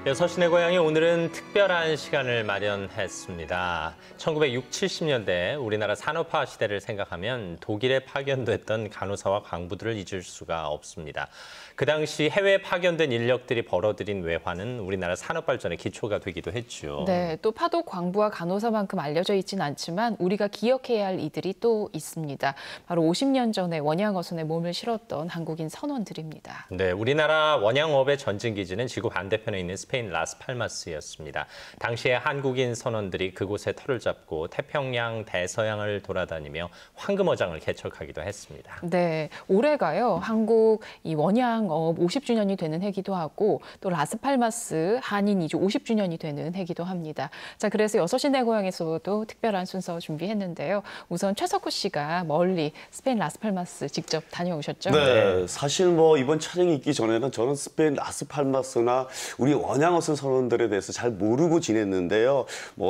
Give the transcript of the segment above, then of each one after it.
여섯시내 고향이 오늘은 특별한 시간을 마련했습니다. 1960, 70년대 우리나라 산업화 시대를 생각하면 독일에 파견됐던 간호사와 강부들을 잊을 수가 없습니다. 그 당시 해외에 파견된 인력들이 벌어들인 외환은 우리나라 산업 발전의 기초가 되기도 했죠. 네, 또 파독 광부와 간호사만큼 알려져 있지는 않지만 우리가 기억해야 할 이들이 또 있습니다. 바로 50년 전에 원양어선에 몸을 실었던 한국인 선원들입니다. 네, 우리나라 원양업의 전진기지는 지구 반대편에 있는 스페인 라스팔마스였습니다. 당시에 한국인 선원들이 그곳에 터를 잡고 태평양, 대서양을 돌아다니며 황금어장을 개척하기도 했습니다. 네, 올해가요. 한국 이 원양업 50주년이 되는 해기도 하고 또 라스팔마스 한인 이주 50주년이 되는 해기도 합니다. 자, 그래서 여섯시내 고향에서도 특별한 순서 준비했는데요. 우선 최석호 씨가 멀리 스페인 라스팔마스 직접 다녀오셨죠? 네, 사실 이번 촬영이 있기 전에는 저는 스페인 라스팔마스나 우리 원양어선 선원들에 대해서 잘 모르고 지냈는데요.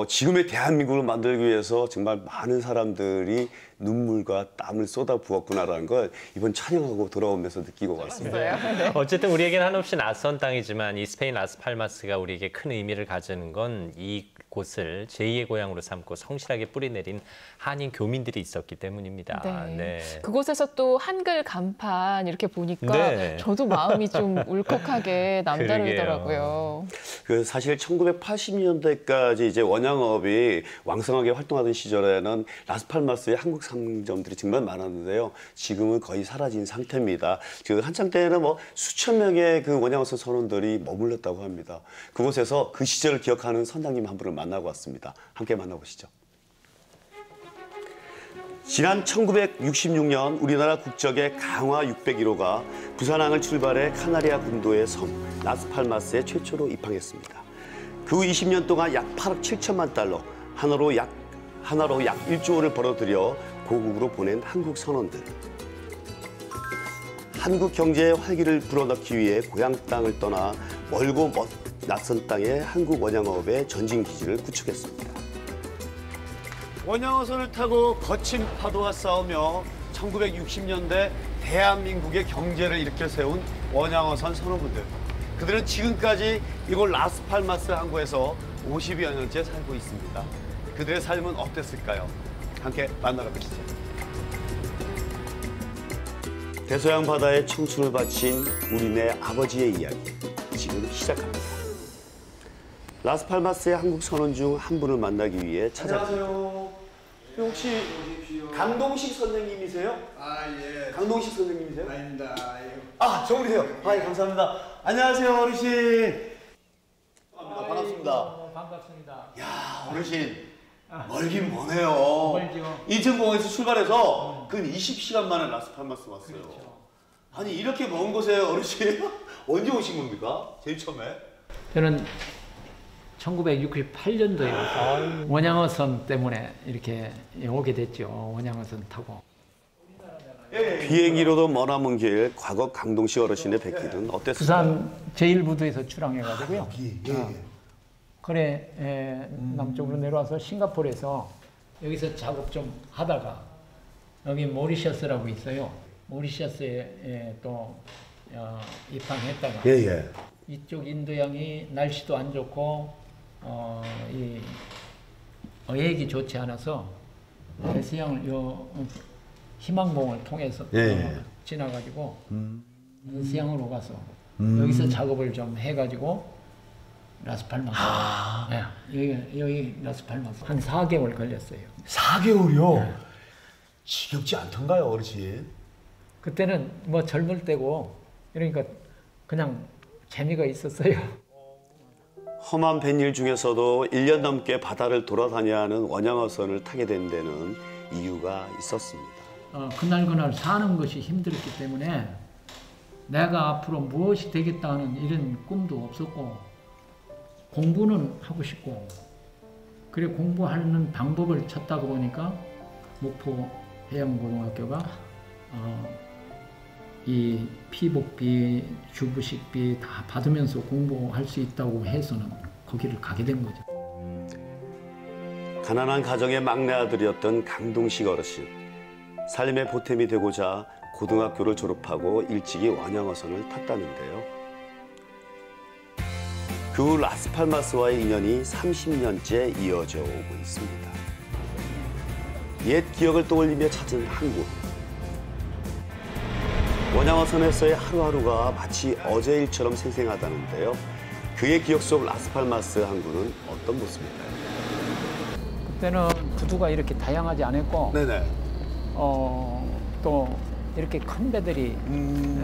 지금의 대한민국을 만들기 위해서 정말 많은 사람들이 눈물과 땀을 쏟아부었구나라는 걸 이번 촬영하고 돌아오면서 느끼고 왔습니다. 네. 어쨌든 우리에게는 한없이 낯선 땅이지만 이 스페인 라스팔마스가 우리에게 큰 의미를 가지는 건 이곳을 제2의 고향으로 삼고 성실하게 뿌리내린 한인 교민들이 있었기 때문입니다. 네. 네. 그곳에서 또 한글 간판 이렇게 보니까 네. 저도 마음이 좀 울컥하게 남다르더라고요. 사실 1980년대까지 이제 원양업이 왕성하게 활동하던 시절에는 라스팔마스의 한국 상점들이 정말 많았는데요. 지금은 거의 사라진 상태입니다. 한창 때에는 수천 명의 그 원양어선 선원들이 머물렀다고 합니다. 그곳에서 그 시절을 기억하는 선장님 한 분을 만나고 왔습니다. 함께 만나보시죠. 지난 1966년 우리나라 국적의 강화 601호가 부산항을 출발해 카나리아 군도의 섬 라스팔마스에 최초로 입항했습니다. 그 후 20년 동안 약 8억 7천만 달러, 하나로 약 1조 원을 벌어들여 고국으로 보낸 한국 선원들. 한국 경제의 활기를 불어넣기 위해 고향 땅을 떠나 멀고 낯선 땅에 한국 원양업의 전진 기지를 구축했습니다. 원양어선을 타고 거친 파도와 싸우며 1960년대 대한민국의 경제를 일으켜 세운 원양어선 선원분들. 그들은 지금까지 이곳 라스팔마스 항구에서 50여 년째 살고 있습니다. 그들의 삶은 어땠을까요? 함께 만나러 가시죠. 대서양 바다에 청춘을 바친 우리네 아버지의 이야기, 지금 시작합니다. 라스팔마스의 한국 선원 중 한 분을 만나기 위해 안녕하세요. 혹시 강동식 선생님이세요? 예. 강동식 선생님이세요? 아닙니다. 저분이세요. 감사합니다. 안녕하세요, 어르신. 반갑습니다. 반갑습니다. 야, 어르신. 멀긴 머네요. 멀죠. 인천공항에서 출발해서 근 20시간 만에 라스팔마스 왔어요. 그렇죠. 아니, 이렇게 먼 곳에 어르신 언제 오신 겁니까? 제일 처음에? 저는 1968년도에 원양어선 때문에 이렇게 오게 됐죠. 원양어선 타고. 비행기로도 머나먼 길, 과거 강동식 어르신의 뵙기는 어땠어요? 부산 제1부두에서 출항해가지고요. 그래 남쪽으로 내려와서 싱가포르에서 여기서 작업 좀 하다가 여기 모리셔스라고 있어요. 모리셔스에 또 입항했다가 이쪽 인도양이 날씨도 안 좋고 이 어획이 좋지 않아서 대서양을 희망봉을 통해서 지나가지고 대서양으로 가서 여기서 작업을 좀 해가지고 라스팔마스. 여기 라스팔마스 한 4개월 걸렸어요. 4개월이요? 네. 지겹지 않던가요, 어르신? 그때는 젊을 때고 그러니까 그냥 재미가 있었어요. 험한 뱃일 중에서도 1년 넘게 바다를 돌아다녀야 하는 원양어선을 타게 된 데는 이유가 있었습니다. 그날 사는 것이 힘들었기 때문에 내가 앞으로 무엇이 되겠다 하는 이런 꿈도 없었고 공부는 하고 싶고 그래 공부하는 방법을 찾다가 보니까 목포 해양고등학교가 이 피복비, 주부식비 다 받으면서 공부할 수 있다고 해서는 거기를 가게 된 거죠. 가난한 가정의 막내 아들이었던 강동식 어르신. 삶의 보탬이 되고자 고등학교를 졸업하고 일찍이 원양어선을 탔다는데요. 그 후 라스팔마스와의 인연이 30년째 이어져 오고 있습니다. 옛 기억을 떠올리며 찾은 항구. 원양어선에서의 하루하루가 마치 어제 일처럼 생생하다는데요. 그의 기억 속 라스팔마스 항구는 어떤 모습일까요? 그때는 구두가 이렇게 다양하지 않았고 네네. 또 이렇게 큰 배들이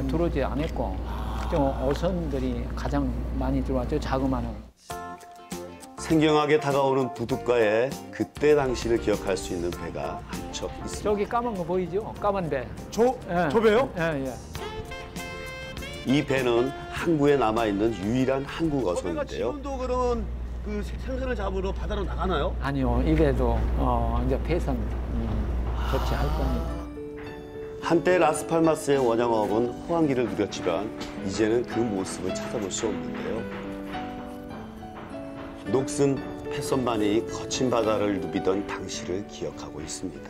들어오지 않았고 좀 어선들이 가장 많이 들어왔죠. 자그마한. 생경하게 다가오는 부둣가에 그때 당시를 기억할 수 있는 배가 한 척 있습니다. 저기 까만 거 보이죠? 까만 배. 저 예. 배요? 예, 예. 이 배는 항구에 남아있는 유일한 한국 어선인데요. 지금도 그러면 그 생선을 잡으러 바다로 나가나요? 아니요, 이 배도 이제 폐선 조치할 겁니다. 한때 라스팔마스의 원양어업은 호황기를 누렸지만 이제는 그 모습을 찾아볼 수 없는데요. 녹슨 폐선만이 거친 바다를 누비던 당시를 기억하고 있습니다.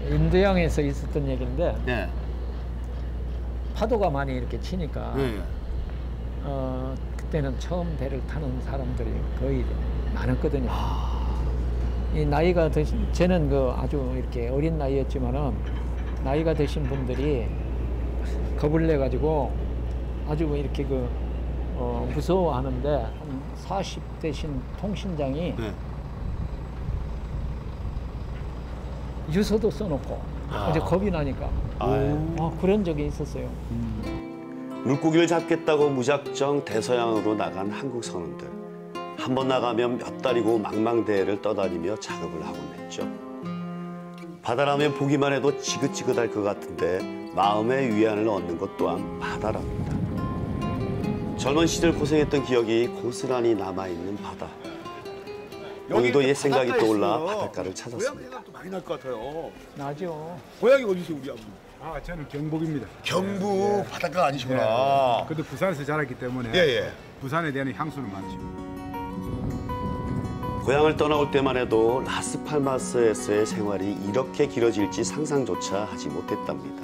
인도양에서 있었던 얘기인데 네. 파도가 많이 이렇게 치니까 그때는 처음 배를 타는 사람들이 거의 많았거든요. 이 나이가 드신 저는 그 아주 이렇게 어린 나이였지만은 나이가 드신 분들이 겁을 내 가지고 아주 이렇게 무서워하는데 한 40대신 통신장이 네. 유서도 써놓고 이제 겁이 나니까 그런 적이 있었어요. 물고기를 잡겠다고 무작정 대서양으로 나간 한국 선원들. 한 번 나가면 몇 달이고 망망대해를 떠다니며 작업을 하곤 했죠. 바다라면 보기만 해도 지긋지긋할 것 같은데 마음의 위안을 얻는 것 또한 바다랍니다. 젊은 시절 고생했던 기억이 고스란히 남아있는 바다. 오늘도 옛 생각이 떠올라 바닷가를 찾았습니다. 고향 생각도 많이 날 것 같아요. 나죠. 고향이 어디세요, 우리 아버님? 저는 경북입니다. 경북 바닷가 아니시구나. 그래도 부산에서 자랐기 때문에 예. 부산에 대한 향수는 많죠. 고향을 떠나올 때만 해도 라스팔마스에서의 생활이 이렇게 길어질지 상상조차 하지 못했답니다.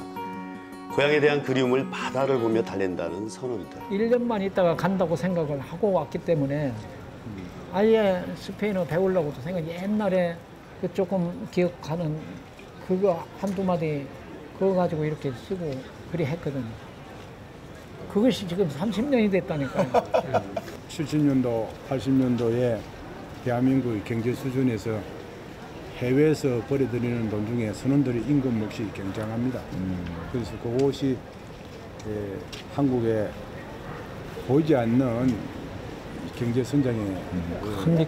고향에 대한 그리움을 바다를 보며 달랜다는 선원들. 1년만 있다가 간다고 생각을 하고 왔기 때문에 아예 스페인어 배우려고도 생각. 옛날에 그 조금 기억하는 그거 한두 마디 그거 가지고 이렇게 쓰고 그리 했거든요. 그것이 지금 30년이 됐다니까요. 70년도, 80년도에 대한민국의 경제 수준에서 해외에서 벌어들이는 돈 중에 선원들의 임금 몫이 굉장합니다. 그래서 그것이 한국에 보이지 않는 경제 선장의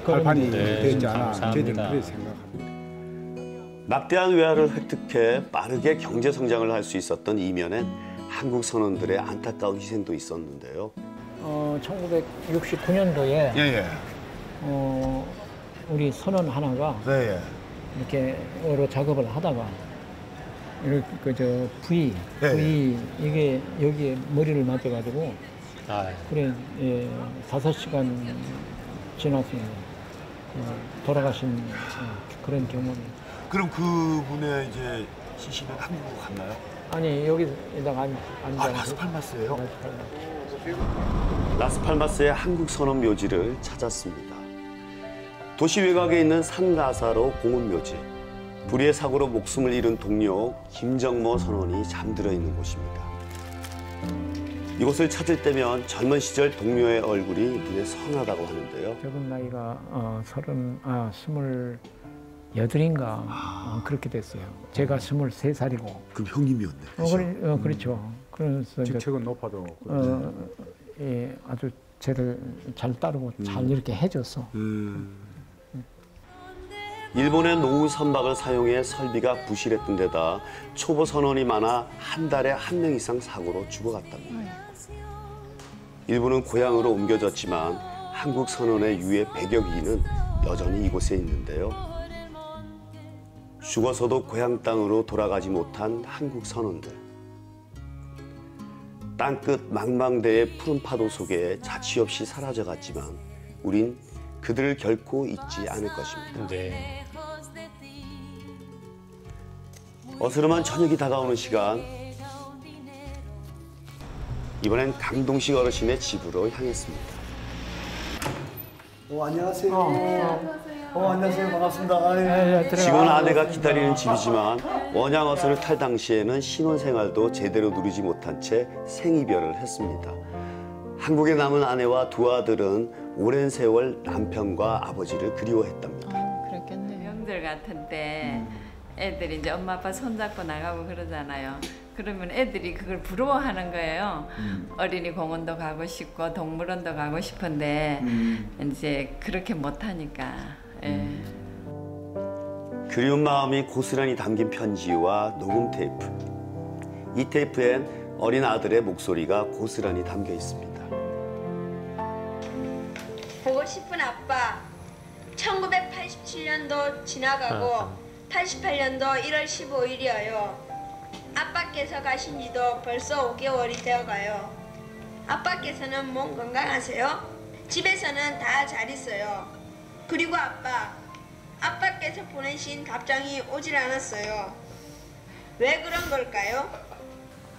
발판이 되지 않아 감사합니다. 저희들은 그렇게 생각합니다. 막대한 외화를 획득해 빠르게 경제 성장을 할 수 있었던 이면엔 한국 선원들의 안타까운 희생도 있었는데요. 1969년도에 예. 우리 선원 하나가 네. 이렇게 여러 작업을 하다가 이렇게 V 이게 여기에 머리를 맞아가지고 그래 5시간 지났으면 돌아가신 그런 경험이. 그럼 그분의 이제 시신은 한국 갔나요? 아니 여기다가 앉아. 라스팔마스예요? 라스팔마스의 한국 선원 묘지를 찾았습니다. 도시 외곽에 있는 산가사로 공원 묘지. 불의의 사고로 목숨을 잃은 동료 김정모 선원이 잠들어 있는 곳입니다. 이곳을 찾을 때면 젊은 시절 동료의 얼굴이 눈에 선하다고 하는데요. 적은 나이가 28인가 그렇게 됐어요. 제가 23살이고. 그럼 형님이었네. 그렇죠. 그래서 직책은 높아도 아주 쟤를 잘 따르고 잘 이렇게 해줘서. 일본의 노후 선박을 사용해 설비가 부실했던 데다 초보 선원이 많아 한 달에 1명 이상 사고로 죽어갔답니다. 일부는 고향으로 옮겨졌지만 한국 선원의 유해 100여 기는 여전히 이곳에 있는데요. 죽어서도 고향 땅으로 돌아가지 못한 한국 선원들. 땅끝 망망대해 푸른 파도 속에 자취 없이 사라져갔지만 우린 그들을 결코 잊지 않을 것입니다. 네. 어스름한 저녁이 다가오는 시간. 이번엔 강동식 어르신의 집으로 향했습니다. 안녕하세요. 안녕하세요. 반갑습니다. 지금은 아내가 기다리는 집이지만 원양어선을 탈 당시에는 신혼생활도 제대로 누리지 못한 채 생이별을 했습니다. 한국에 남은 아내와 두 아들은 오랜 세월 남편과 아버지를 그리워했답니다. 그랬겠네요. 명절 같은 때 애들이 이제 엄마 아빠 손잡고 나가고 그러잖아요. 그러면 애들이 그걸 부러워하는 거예요. 어린이 공원도 가고 싶고 동물원도 가고 싶은데 이제 그렇게 못하니까. 예. 그리운 마음이 고스란히 담긴 편지와 녹음 테이프. 이 테이프엔 어린 아들의 목소리가 고스란히 담겨 있습니다. 보고 싶은 아빠, 1987년도 지나가고 88년도 1월 15일이어요. 아빠께서 가신 지도 벌써 5개월이 되어가요. 아빠께서는 몸 건강하세요? 집에서는 다 잘 있어요. 그리고 아빠께서 보내신 답장이 오질 않았어요. 왜 그런 걸까요?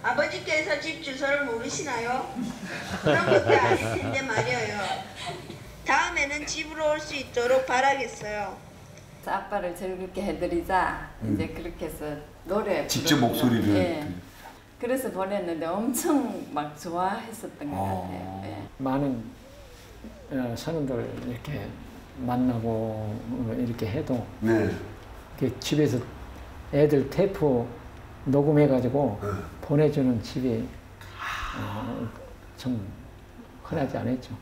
아버지께서 집 주소를 모르시나요? 그런 것도 아닐 텐데 말이에요. 다음에는 집으로 올 수 있도록 바라겠어요. 아빠를 즐겁게 해드리자. 이제 그렇게 해서 노래 직접 부르고. 목소리를. 예. 그래서 보냈는데 엄청 막 좋아했었던 것 같아요. 예. 많은 선원들 이렇게 만나고 이렇게 해도 네. 이렇게 집에서 애들 테이프 녹음해가지고 보내주는 집이 좀 흔하지 않았죠.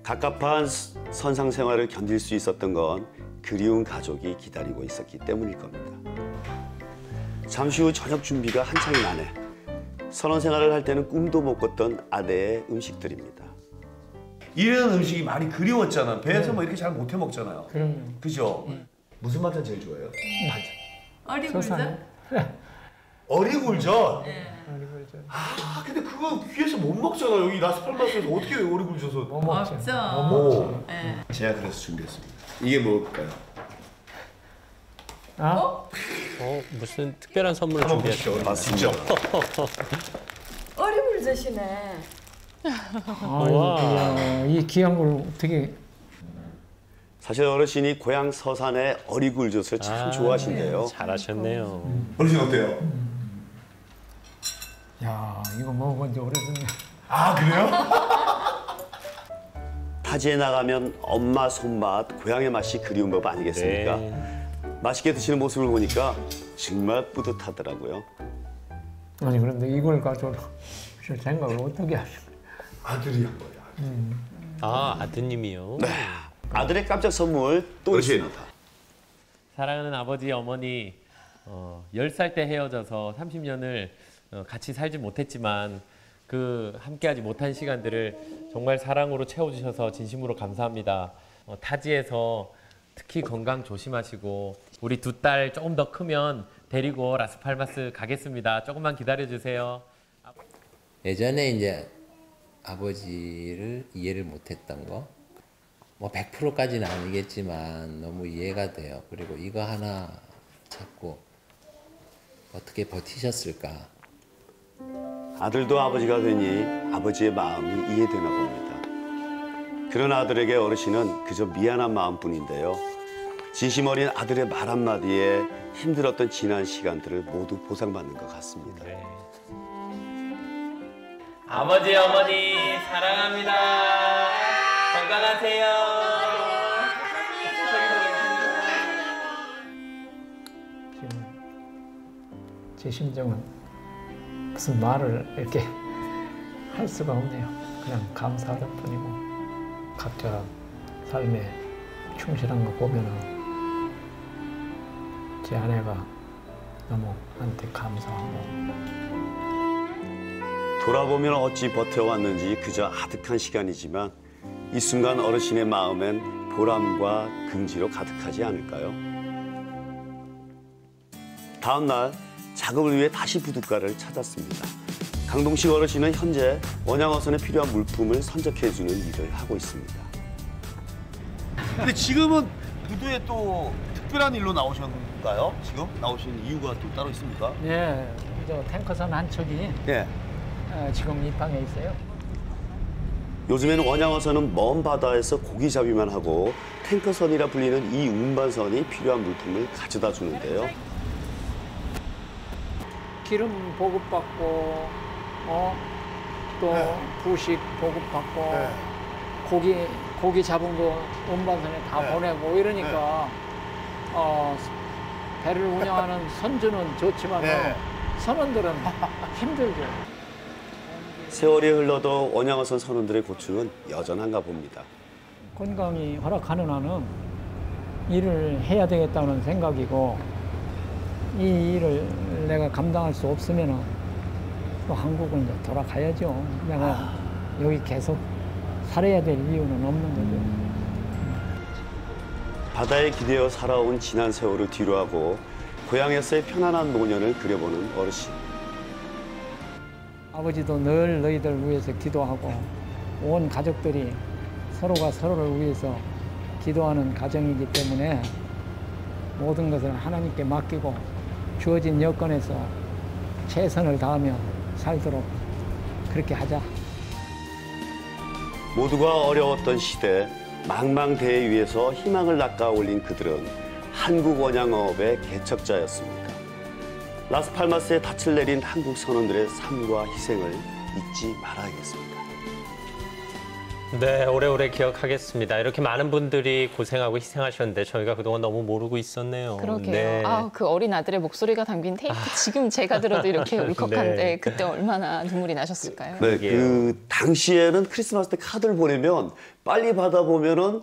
갑갑한 선상 생활을 견딜 수 있었던 건 그리운 가족이 기다리고 있었기 때문일 겁니다. 잠시 후 저녁 준비가 한창인 아내. 선원 생활을 할 때는 꿈도 못 꿨던 아내의 음식들입니다. 이런 음식이 많이 그리웠잖아. 배에서 뭐 이렇게 잘 못 해 먹잖아요. 그럼요. 그죠? 무슨 반찬 제일 좋아해요? 어리굴젓? 어리굴젓. 예. 아 근데 그거 귀에서 못 먹잖아. 여기 라스팔마스에서 어떻게 어리굴젓을? 못 먹죠. 없죠. 오. 예. 제가 그래서 준비했습니다. 이게 뭘까요? 무슨 특별한 선물을 한번 보시죠. 준비했어요. 맞죠? 어리굴젓이네. 이 귀한 걸 어떻게 사실 어르신이 고향 서산의 어리굴젓을 참 좋아하신대요. 잘하셨네요. 어르신 어때요? 야 이거 먹어본 지 오래됐네. 아 그래요? 타지에 나가면 엄마 손맛, 고향의 맛이 그리운 법 아니겠습니까? 네. 맛있게 드시는 모습을 보니까 정말 뿌듯하더라고요. 아니 그런데 이걸 가지고 생각을 어떻게 하시고? 아들이 한 거야. 아, 아드님이요? 네. 아들의 깜짝 선물 또 어르신. 있습니다. 사랑하는 아버지, 어머니, 10살 때 헤어져서 30년을 같이 살지 못했지만 그 함께하지 못한 시간들을 정말 사랑으로 채워주셔서 진심으로 감사합니다. 타지에서 특히 건강 조심하시고 우리 두 딸 조금 더 크면 데리고 라스팔마스 가겠습니다. 조금만 기다려주세요. 예전에 이제 아버지를 이해를 못했던 거, 뭐 100%까지는 아니겠지만 너무 이해가 돼요. 그리고 이거 하나 찾고 어떻게 버티셨을까? 아들도 아버지가 되니 아버지의 마음이 이해되나 봅니다. 그런 아들에게 어르신은 그저 미안한 마음뿐인데요. 진심 어린 아들의 말 한마디에 힘들었던 지난 시간들을 모두 보상받는 것 같습니다. 네. 아버지, 어머니 사랑합니다. 건강하세요. 지금 제 심정은 무슨 말을 이렇게 할 수가 없네요. 그냥 감사할 뿐이고 각자 삶에 충실한 거 보면은 제 아내가 너무 한테 감사하고 돌아보면 어찌 버텨왔는지 그저 아득한 시간이지만 이 순간 어르신의 마음엔 보람과 긍지로 가득하지 않을까요? 다음 날 작업을 위해 다시 부둣가를 찾았습니다. 강동식 어르신은 현재 원양어선에 필요한 물품을 선적해주는 일을 하고 있습니다. 근데 지금은 부두에 또 특별한 일로 나오셨는가요? 지금 나오신 이유가 또 따로 있습니까? 예, 저 탱커선 한 척이 예. 지금 입항해 있어요. 요즘에는 원양어선은 먼 바다에서 고기잡이만 하고 탱커선이라 불리는 이 운반선이 필요한 물품을 가져다 주는데요. 기름 보급받고, 또 부식 보급받고, 고기 잡은 거 운반선에 다 보내고 이러니까 배를 운영하는 선주는 좋지만 선원들은 힘들죠. 세월이 흘러도 원양어선 선원들의 고충은 여전한가 봅니다. 건강이 허락하는 한은 일을 해야 되겠다는 생각이고, 이 일을 내가 감당할 수 없으면 또 한국은 이제 돌아가야죠. 내가 여기 계속 살아야 될 이유는 없는 거죠. 바다에 기대어 살아온 지난 세월을 뒤로하고 고향에서의 편안한 노년을 그려보는 어르신. 아버지도 늘 너희들 위해서 기도하고 온 가족들이 서로가 서로를 위해서 기도하는 가정이기 때문에 모든 것을 하나님께 맡기고 주어진 여건에서 최선을 다하며 살도록 그렇게 하자. 모두가 어려웠던 시대, 망망대해 위에서 희망을 낚아 올린 그들은 한국 원양어업의 개척자였습니다. 라스팔마스에 닻을 내린 한국 선원들의 삶과 희생을 잊지 말아야겠습니다. 네, 오래오래 기억하겠습니다. 이렇게 많은 분들이 고생하고 희생하셨는데 저희가 그동안 너무 모르고 있었네요. 그러게요. 네. 그 어린 아들의 목소리가 담긴 테이프 지금 제가 들어도 이렇게 울컥한데 네. 그때 얼마나 눈물이 나셨을까요? 네, 그 당시에는 크리스마스 때 카드를 보내면 빨리 받아보면은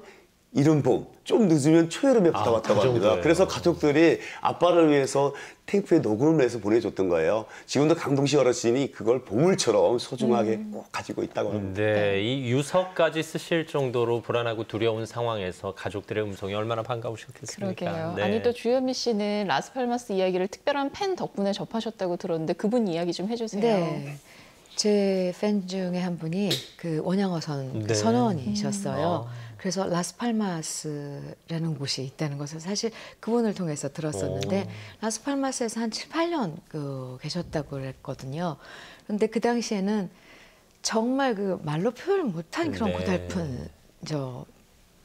이른 봄, 좀 늦으면 초여름에 받아왔다고 그 합니다. 정도예요. 그래서 가족들이 아빠를 위해서 테이프에 녹음을 해서 보내줬던 거예요. 지금도 강동식 어르신이 그걸 보물처럼 소중하게 꼭 가지고 있다고 합니다. 네, 이 유서까지 쓰실 정도로 불안하고 두려운 상황에서 가족들의 음성이 얼마나 반가우셨겠습니까? 그러게요. 네. 아니 또 주현미 씨는 라스팔마스 이야기를 특별한 팬 덕분에 접하셨다고 들었는데 그분 이야기 좀 해주세요. 네. 제 팬 중에 한 분이 그 원양어선 네. 선원이셨어요. 그래서 라스팔마스라는 곳이 있다는 것을 사실 그분을 통해서 들었었는데 라스팔마스에서 한 7, 8년 계셨다고 그랬거든요. 그런데 그 당시에는 정말 그 말로 표현을 못한 그런 네. 고달픈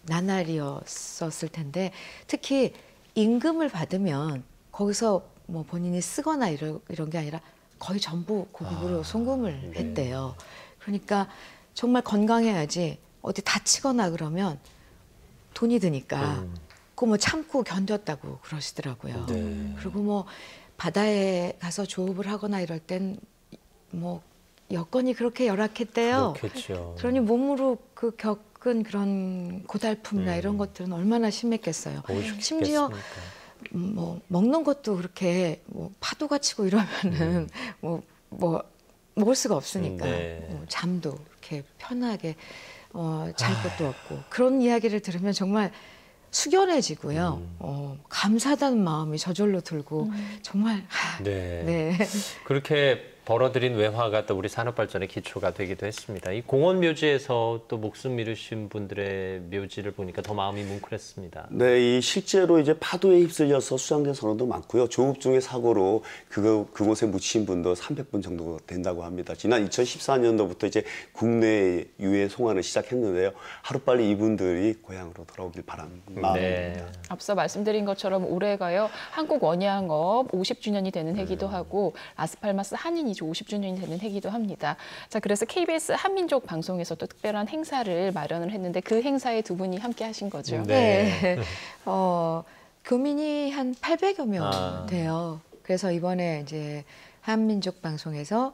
나날이었었을 텐데 특히 임금을 받으면 거기서 뭐 본인이 쓰거나 이런 게 아니라 거의 전부 고국으로 송금을 했대요. 그러니까 정말 건강해야지 어디 다치거나 그러면 돈이 드니까 그거 뭐 참고 견뎠다고 그러시더라고요. 네. 그리고 뭐 바다에 가서 조업을 하거나 이럴 땐 뭐 여건이 그렇게 열악했대요. 그렇겠죠. 그러니 몸으로 그 겪은 그런 고달픔이나 이런 것들은 얼마나 심했겠어요. 심지어 뭐 먹는 것도 그렇게 뭐 파도가 치고 이러면은 뭐 먹을 수가 없으니까 뭐 잠도 이렇게 편하게 잘 것도 없고 그런 이야기를 들으면 정말 숙연해지고요. 감사하다는 마음이 저절로 들고 정말 네. 그렇게 벌어들인 외화가 또 우리 산업 발전의 기초가 되기도 했습니다. 이 공원 묘지에서 또 목숨 잃으신 분들의 묘지를 보니까 더 마음이 뭉클했습니다. 네, 이 실제로 이제 파도에 휩쓸려서 수상된 선원도 많고요. 조업 중에 사고로 그곳에 묻힌 분도 300분 정도 된다고 합니다. 지난 2014년도부터 이제 국내 유해 송환을 시작했는데요. 하루빨리 이분들이 고향으로 돌아오길 바라는 마음입니다. 네. 앞서 말씀드린 것처럼 올해가요. 한국 원양업 50주년이 되는 해기도 하고 라스팔마스 한인이죠. 50주년이 되는 해기도 합니다. 자, 그래서 KBS 한민족 방송에서 또 특별한 행사를 마련을 했는데 그 행사에 두 분이 함께 하신 거죠. 네. 교민이 한 800여 명 돼요. 그래서 이번에 이제 한민족 방송에서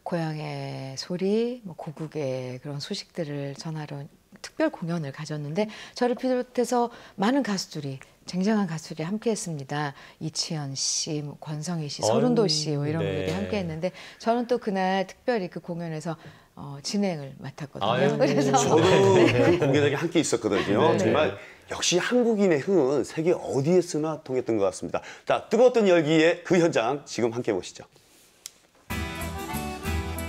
고향의 소리, 뭐 고국의 그런 소식들을 전하러 특별 공연을 가졌는데 저를 비롯해서 많은 가수들이 쟁쟁한 가수들이 함께했습니다. 이치현 씨, 뭐 권성희 씨, 서른도 씨 뭐 이런 분들이 함께했는데 저는 또 그날 특별히 그 공연에서 진행을 맡았거든요. 그래서 저도 그 공연에 함께 있었거든요. 정말 역시 한국인의 흥은 세계 어디에서나 통했던 것 같습니다. 자, 뜨거웠던 열기의 그 현장 지금 함께 보시죠.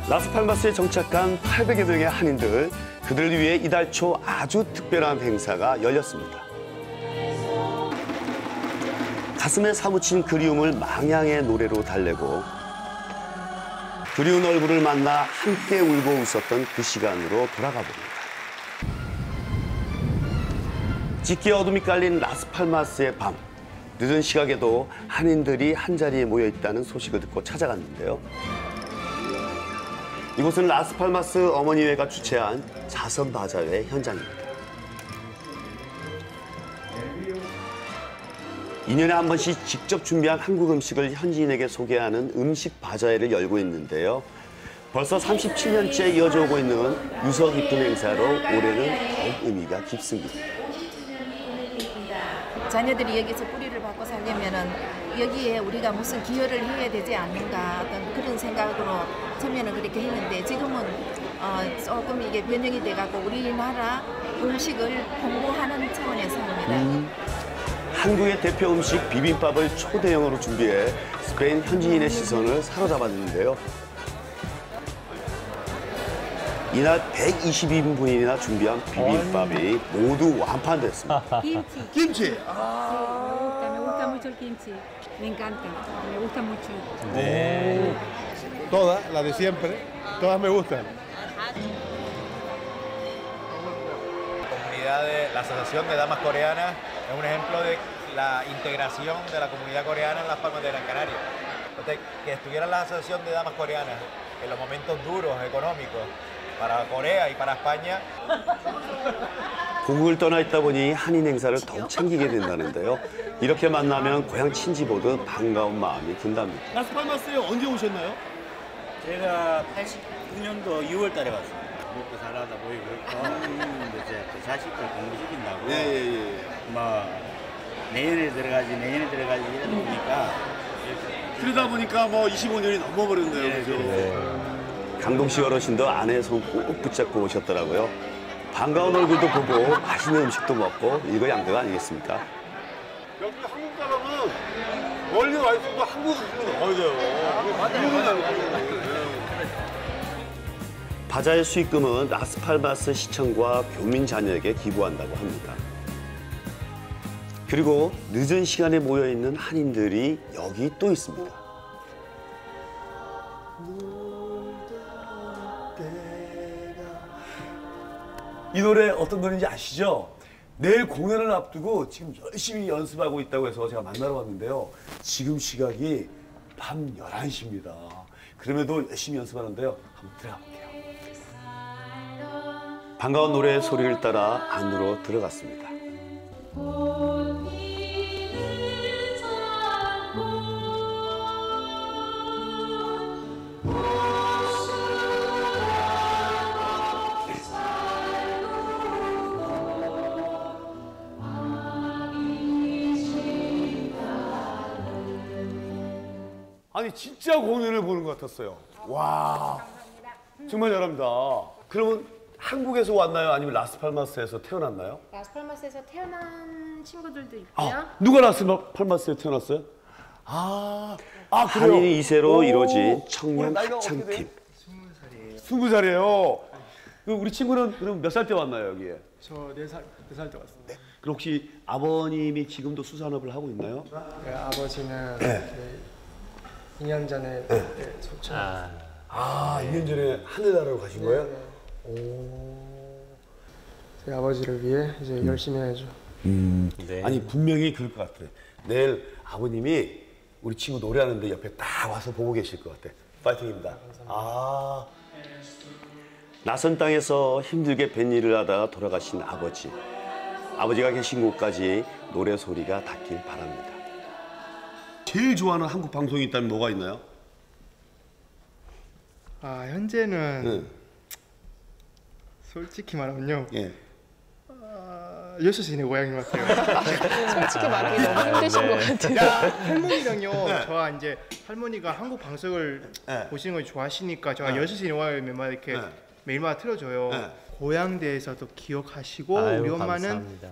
라스팔마스에 정착한 800여 명의 한인들, 그들을 위해 이달 초 아주 특별한 행사가 열렸습니다. 가슴에 사무친 그리움을 망양의 노래로 달래고 그리운 얼굴을 만나 함께 울고 웃었던 그 시간으로 돌아가 봅니다. 짙게 어둠이 깔린 라스팔마스의 밤. 늦은 시각에도 한인들이 한자리에 모여 있다는 소식을 듣고 찾아갔는데요. 이곳은 라스팔마스 어머니회가 주최한 자선 바자회 현장입니다. 2년에 한 번씩 직접 준비한 한국 음식을 현지인에게 소개하는 음식 바자회를 열고 있는데요. 벌써 37년째 이어져 오고 있는 유서 깊은 행사로 올해는 더욱 의미가 깊습니다. 자녀들이 여기서 뿌리를 받고 살려면은 여기에 우리가 무슨 기여를 해야 되지 않는가 어떤 그런 생각으로 처음에는 그렇게 했는데 지금은 조금 이게 변형이 돼갖고 우리나라 음식을 홍보하는 차원에서 합니다. 한국의 대표 음식 비빔밥을 초대형으로 준비해 스페인 현지인의 시선을 사로잡았는데요. 이날 122인분이나 준비한 비빔밥이 모두 완판됐습니다. 김치. Me gusta mucho el kimchi. Me encanta. Me gusta mucho. 네. Todas, las de siempre. Todas me gustan. La Asociación de Damas Coreanas es un ejemplo de la integración de la comunidad coreana en Las Palmas de Gran Canaria. Entonces, que estuviera la Asociación de Damas Coreanas en los momentos duros económicos para Corea y para España. 고국을 떠나 있다 보니 한인 행사를 더욱 챙기게 된다는데요. 이렇게 만나면 고향 친지 모두 반가운 마음이 든답니다. 라스팔마스에 언제 오셨나요? 제가 89년도 6월 달에 왔어요. 먹고 살아다 보이고 이제 자식들 공부시킨다고 내년에 들어가지 이러다 보니까 그러다 보니까 뭐 25년이 넘어버렸네요. 그죠? 강동식 어르신도 아내의 손 꼭 붙잡고 오셨더라고요. 반가운 얼굴도 보고 맛있는 음식도 먹고 이거 양대가 아니겠습니까? 여기 한국 사람은 멀리 와 있어도 한국 음식을 먹어야 돼요. 바자회 수익금은 라스팔마스 시청과 교민 자녀에게 기부한다고 합니다. 그리고 늦은 시간에 모여있는 한인들이 여기 또 있습니다. 이 노래 어떤 노래인지 아시죠? 내일 공연을 앞두고 지금 열심히 연습하고 있다고 해서 제가 만나러 왔는데요. 지금 시각이 밤 11시입니다. 그럼에도 열심히 연습하는데요. 한번 들어가 볼게요. 반가운 노래의 소리를 따라 안으로 들어갔습니다. 아니 진짜 공연을 보는 것 같았어요. 와, 정말 잘합니다. 그러면 한국에서 왔나요? 아니면 라스팔마스에서 태어났나요? 라스팔마스에서 태어난 친구들도 있고요. 누가 라스팔마스에 태어났어요? 그래요? 한인 2세로 이루어진 청년 합창팀. 20살이에요. 우리 친구는 그럼 몇 살 때 왔나요, 여기에? 저 4살 때 왔습니다. 네. 그럼 혹시 아버님이 지금도 수산업을 하고 있나요? 네, 아버지는 2년 전에 속초. 2년 전에 하늘나라로 가신 거예요? 저희 아버지를 위해 이제 열심히 해야죠. 네. 아니 분명히 그럴 것 같아요. 내일 아버님이 우리 친구 노래하는데 옆에 딱 와서 보고 계실 것 같아. 파이팅입니다. 낯선 땅에서 힘들게 뱃일을 하다가 돌아가신 아버지. 아버지가 계신 곳까지 노래 소리가 닿길 바랍니다. 제일 좋아하는 한국 방송이 있다면 뭐가 있나요? 현재는 솔직히 말하면요. 예. 6시 내 고향인 것 같아요. 솔직히 말하기 너무 힘드신 것 같아요. 할머니랑요. 저와 이제 할머니가 한국 방송을 보시는 걸 좋아하시니까 제가 6시 내 고향을 이렇게 매일마다 틀어줘요. 고향대에서도 기억하시고 우리 엄마는 감사합니다.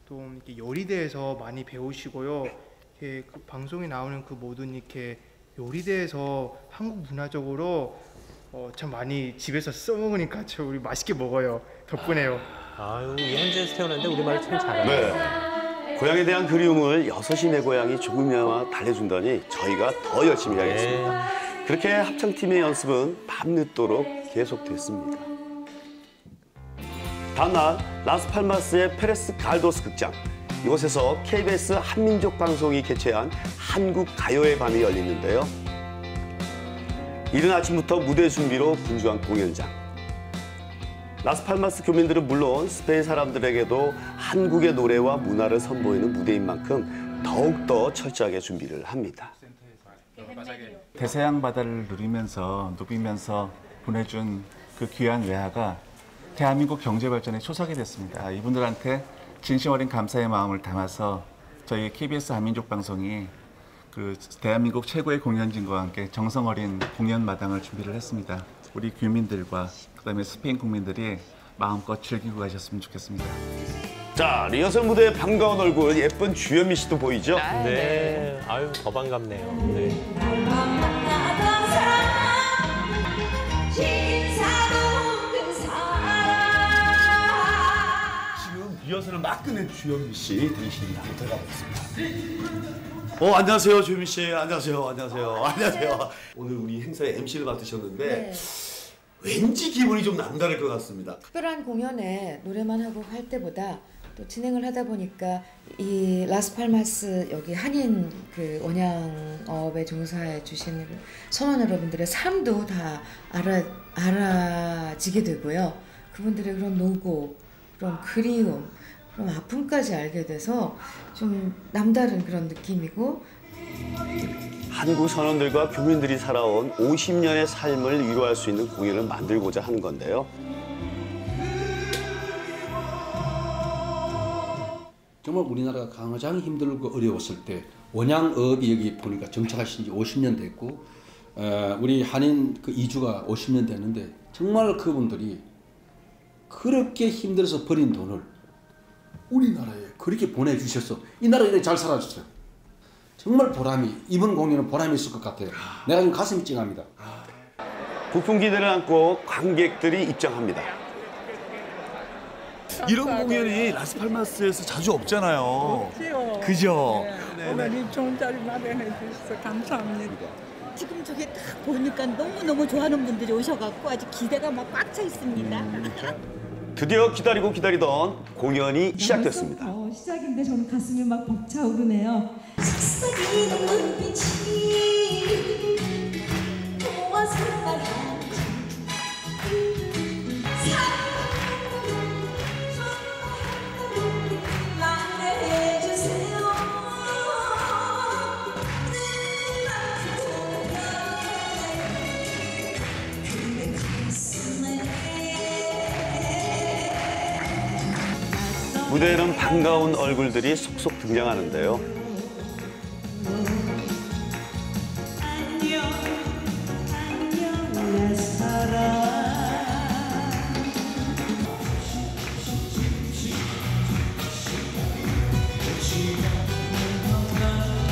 또 이렇게 요리대에서 많이 배우시고요. 이렇게 그 방송에 나오는 그 모든 이렇게 요리대에서 한국 문화적으로 참 많이 집에서 써먹으니까 우리 맛있게 먹어요. 덕분에요. 이 현지에서 태어났는데 우리말을 참 잘하네요. 네. 고향에 대한 그리움을 6시 내 고향이 조금이나마 달래준다니 저희가 더 열심히 하겠습니다. 그렇게 합창팀의 연습은 밤늦도록 계속됐습니다. 다음날 라스팔마스의 페레스 갈도스 극장, 이곳에서 KBS 한민족 방송이 개최한 한국 가요의 밤이 열리는데요. 이른 아침부터 무대 준비로 분주한 공연장. 라스팔마스 교민들은 물론 스페인 사람들에게도 한국의 노래와 문화를 선보이는 무대인 만큼 더욱더 철저하게 준비를 합니다. 대서양 바다를 누비면서 보내준 그 귀한 외화가 대한민국 경제 발전에 초석이 됐습니다. 이분들한테 진심 어린 감사의 마음을 담아서 저희 KBS 한민족 방송이 그 대한민국 최고의 공연진과 함께 정성 어린 공연 마당을 준비를 했습니다. 우리 교민들과 그다음에 스페인 국민들이 마음껏 즐기고 가셨으면 좋겠습니다. 자, 리허설 무대에 반가운 얼굴, 예쁜 주현미 씨도 보이죠? 네. 아유, 더 반갑네요. 네. 지금 리허설을 막 끝낸 주현미 씨 대신이 한번 들어가 보겠습니다. 안녕하세요, 주현미 씨. 안녕하세요. 오늘 우리 행사의 MC를 맡으셨는데 네. 왠지 기분이 좀 남다를 것 같습니다. 특별한 공연에 노래만 하고 할 때보다 또 진행을 하다 보니까 이 라스팔마스 여기 한인 그 원양업에 종사해 주신 선원 여러분들의 삶도 다 알아지게 되고요. 그분들의 그런 노고, 그런 그리움, 그런 아픔까지 알게 돼서 좀 남다른 그런 느낌이고, 한국 선원들과 교민들이 살아온 50년의 삶을 위로할 수 있는 공연을 만들고자 하는 건데요. 정말 우리나라가 가장 힘들고 어려웠을 때 원양업이 여기 보니까 정착하신 지 50년 됐고, 우리 한인 그 이주가 50년 됐는데 정말 그분들이 그렇게 힘들어서 버린 돈을 우리나라에 그렇게 보내주셔서 이 나라에 이렇게 잘 살아줬어요. 정말 이번 공연은 보람이 있을 것 같아요. 내가 지금 가슴이 찡합니다. 부푼 기대를 안고 관객들이 입장합니다. 이런 공연이 라스팔마스에서 자주 없잖아요. 없지요. 그죠? 네. 오늘 좋은 자리 마련해 주셔서 감사합니다. 지금 저게 딱 보니까 너무너무 좋아하는 분들이 오셔갖고 아주 기대가 막 꽉 차 있습니다. 드디어 기다리고 기다리던 공연이 시작됐습니다. 시작인데 저는 가슴이 막 벅차오르네요. 속삭이는 눈빛이 무엇을 말하는지 말해주세요. 무대에는 반가운 얼굴들이 속속 등장하는데요.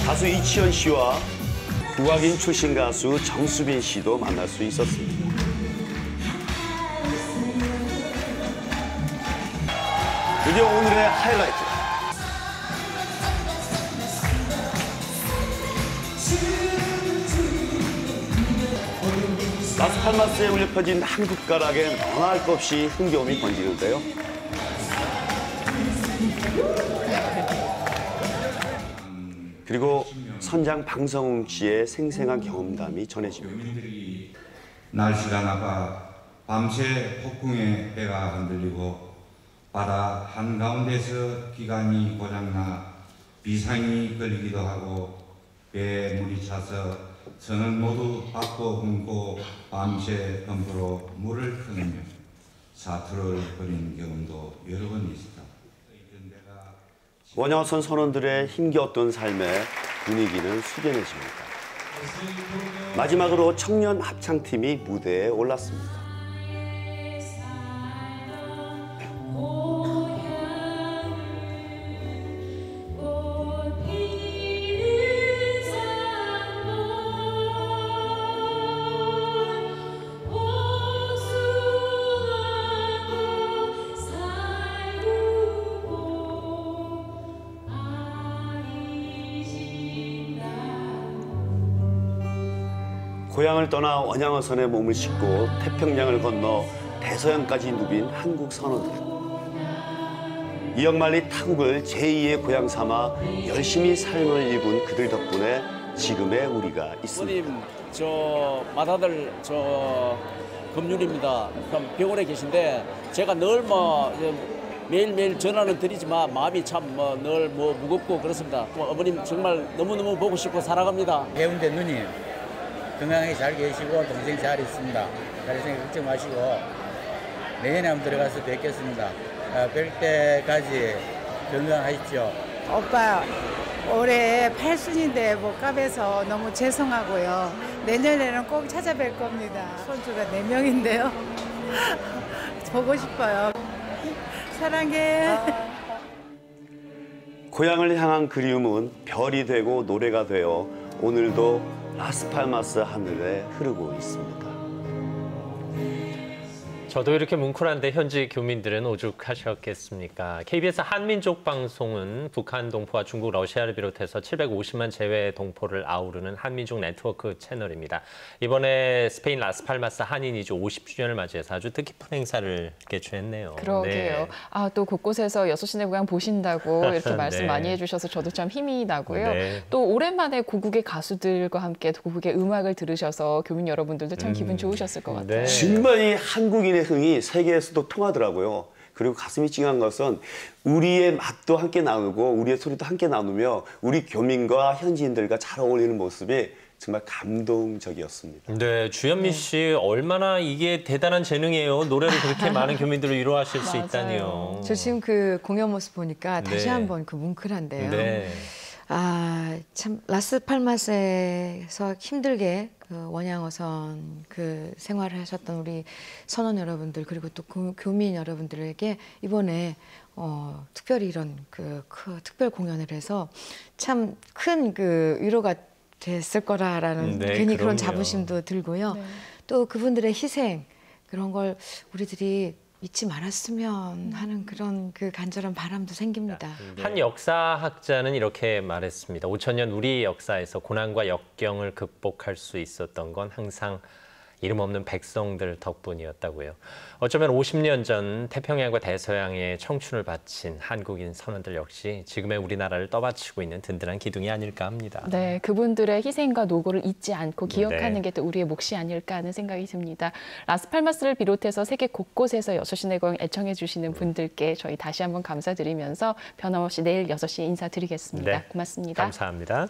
가수 이치현 씨와 국악인 출신 가수 정수빈 씨도 만날 수 있었습니다. 드디어 오늘의 하이라이트. 라스팔마스에 울려 퍼진 한국 가락에 너나 것 없이 흥겨움이 번지는데요. 그리고 선장 방성웅 씨의 생생한 경험담이 전해집니다. 날씨가 나빠 밤새 폭풍에 배가 흔들리고 바다 한가운데서 기관이 고장나 비상이 걸리기도 하고 배에 물이 차서 선을 모두 바꿔 굶고 밤새 덤프로 물을 끊으며 사투를 벌인 경험도 여러 번 있었다. 원양선 선원들의 힘겨웠던 삶의 분위기는 숙연해집니다. 마지막으로 청년 합창팀이 무대에 올랐습니다. 고향을 떠나 원양어선에 몸을 싣고 태평양을 건너 대서양까지 누빈 한국 선원들. 이억만리 타국을 제2의 고향 삼아 열심히 삶을 입은 그들 덕분에 지금의 우리가 있습니다. 부모님, 저 맏아들 저 금률입니다. 그럼 병원에 계신데 제가 늘 매일매일 전화는 드리지만 마음이 참 늘 무겁고 그렇습니다. 어머님 정말 너무너무 보고 싶고 사랑합니다. 해운대 누님 건강하게 잘 계시고 동생 잘 있습니다. 잘 생각 걱정 마시고 내년에 한번 들어가서 뵙겠습니다. 뵐 때까지 건강하십시오. 오빠 올해 8순인데 못 가뵈서 너무 죄송하고요. 내년에는 꼭 찾아뵐 겁니다. 손주가 4명인데요. 보고 싶어요. 사랑해. 고향을 향한 그리움은 별이 되고 노래가 되어 오늘도 라스팔마스 하늘에 흐르고 있습니다. 저도 이렇게 뭉클한데 현지 교민들은 오죽하셨겠습니까? KBS 한민족 방송은 북한 동포와 중국, 러시아를 비롯해서 750만 제외 동포를 아우르는 한민족 네트워크 채널입니다. 이번에 스페인 라스팔마스 한인 이주 50주년을 맞이해서 아주 뜻깊은 행사를 개최했네요. 그러게요. 네. 또 곳곳에서 6시 내 고향 보신다고 이렇게 말씀 네. 많이 해주셔서 저도 참 힘이 나고요. 네. 또 오랜만에 고국의 가수들과 함께 고국의 음악을 들으셔서 교민 여러분들도 참 기분 좋으셨을 것 같아요. 네. 정말 이 한국인의 흥이 세계에서도 통하더라고요. 그리고 가슴이 찡한 것은 우리의 맛도 함께 나누고 우리의 소리도 함께 나누며 우리 교민과 현지인들과 잘 어울리는 모습이 정말 감동적이었습니다. 네, 주현미 씨 얼마나 이게 대단한 재능이에요. 노래로 그렇게 많은 교민들을 위로하실 수 있다니요. 저 지금 그 공연 모습 보니까 다시 네. 한번 그 뭉클한데요. 네. 참 라스팔마스에서 힘들게 그 원양어선 그 생활을 하셨던 우리 선원 여러분들 그리고 또 교민 여러분들에게 이번에 특별히 이런 그 특별 공연을 해서 참 큰 그 위로가 됐을 거라라는 네, 괜히 그런 그럼요. 자부심도 들고요. 또 그분들의 희생 그런 걸 우리들이 잊지 말았으면 하는 그런 그 간절한 바람도 생깁니다. 한 역사학자는 이렇게 말했습니다. 5000년 우리 역사에서 고난과 역경을 극복할 수 있었던 건 항상 이름 없는 백성들 덕분이었다고요. 어쩌면 50년 전 태평양과 대서양에 청춘을 바친 한국인 선원들 역시 지금의 우리나라를 떠받치고 있는 든든한 기둥이 아닐까 합니다. 네, 그분들의 희생과 노고를 잊지 않고 기억하는 네. 게 또 우리의 몫이 아닐까 하는 생각이 듭니다. 라스팔마스를 비롯해서 세계 곳곳에서 6시 내 고향 애청해 주시는 분들께 저희 다시 한번 감사드리면서 변함없이 내일 6시에 인사드리겠습니다. 네. 고맙습니다. 감사합니다.